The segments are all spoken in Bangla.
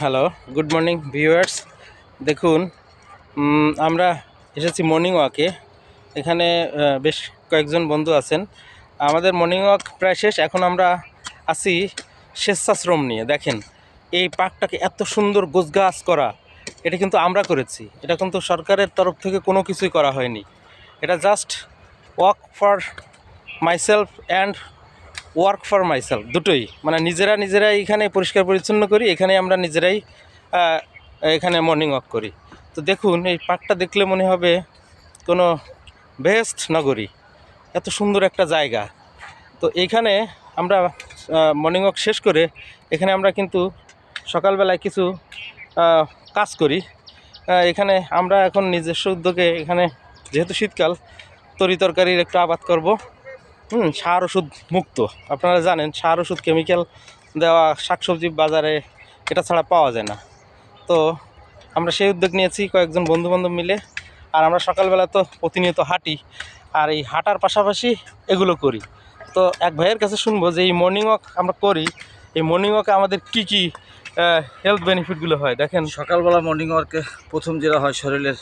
Hello, good morning viewers. দেখুন, আমরা এসেছি মর্নিং ওয়াকে। এখানে বেশ কয়েকজন বন্ধু আছেন। আমাদের মর্নিং ওয়াক প্রায় শেষ। এখন আমরা আছি স্বেচ্ছাশ্রম নিয়ে। দেখেন, এই পার্কটাকে এত সুন্দর গোছগাছ করা, এটা কিন্তু আমরা করেছি। এটা কিন্তু সরকারের তরফ থেকে কোনো কিছুই করা হয়নি। এটা just walk for myself and work for myself, দুটোই। মানে নিজেরাই এখানে পরিষ্কার পরিচ্ছন্ন করি, এখানে আমরা নিজেরাই এখানে মর্নিং ওয়াক করি। তো দেখুন, এই পার্কটা দেখলে মনে হবে কোনো বেহেশত নগরী, এত সুন্দর একটা জায়গা। তো এইখানে আমরা মর্নিং ওয়াক শেষ করে এখানে আমরা কিন্তু সকালবেলায় কিছু কাজ করি। এখানে আমরা এখন নিজস্ব উদ্যোগে এখানে, যেহেতু শীতকাল, তরিতরকারির একটু আবাদ করব। সার ওষুধ মুক্ত। আপনারা জানেন, সার ওষুধ কেমিক্যাল দেওয়া শাকসবজি বাজারে এটা ছাড়া পাওয়া যায় না। তো আমরা সেই উদ্যোগ নিয়েছি কয়েকজন বন্ধুবান্ধব মিলে। আর আমরা সকালবেলা তো প্রতিনিয়ত হাঁটি, আর এই হাঁটার পাশাপাশি এগুলো করি। তো এক ভাইয়ের কাছে শুনবো যে এই মর্নিং ওয়াক আমরা করি, এই মর্নিং ওয়াকে আমাদের কী কী হেলথ বেনিফিটগুলো হয়। দেখেন, সকালবেলা মর্নিং ওয়ার্কে প্রথম যেটা হয়, শরীরের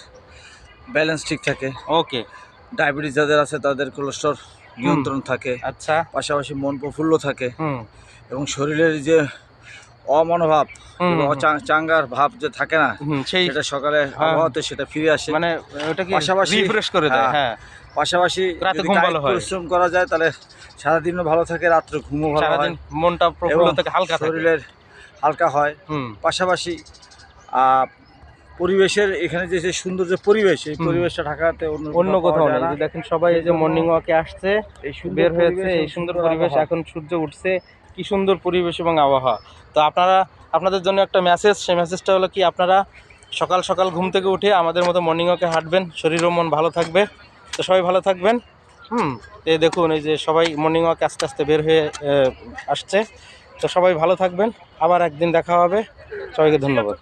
ব্যালেন্স ঠিক থাকে। ওকে। ডায়াবেটিস যাদের আছে তাদের কোলেস্ট্রল নিয়ন্ত্রণ থাকে। আচ্ছা। পাশাপাশি মন প্রফুল্ল থাকে হুম। এবং শরীরের যে অমনোভাব, চাঙ্গার ভাব যে থাকে না, সেটা সকালে আবহাওয়াতে সেটা ফিরে আসে। মানে ওটা কি পাশাপাশি রিফ্রেশ করে দেয়। হ্যাঁ, পাশাপাশি রাতে ঘুম ভালো হয়, পরিশ্রম করা যায় তাহলে সারাদিনও ভালো থাকে, রাত্রে ঘুমও ভালো হয়, মনটা প্রফুল্ল থাকে, হালকা থাকে, শরীরের হালকা হয়। পাশাপাশি পরিবেশের এখানে যে সুন্দর যে পরিবেশ, এই পরিবেশটা ঢাকাতে অন্য কোথাও নেই। দেখেন, সবাই এই যে মর্নিং ওয়াকে আসছে, বের হয়েছে, এই সুন্দর পরিবেশ, এখন সূর্য উঠছে, কি সুন্দর পরিবেশ এবং আবহাওয়া। তো আপনাদের জন্য একটা মেসেজ, সেই মেসেজটা হলো কি, আপনারা সকাল সকাল ঘুম থেকে উঠে আমাদের মতো মর্নিং ওয়াকে হাঁটবেন, শরীর ও মন ভালো থাকবে। তো সবাই ভালো থাকবেন। এই দেখুন, এই যে সবাই মর্নিং ওয়াকে আস্তে আস্তে বের হয়ে আসছে। তো সবাই ভালো থাকবেন, আবার একদিন দেখা হবে। সবাইকে ধন্যবাদ।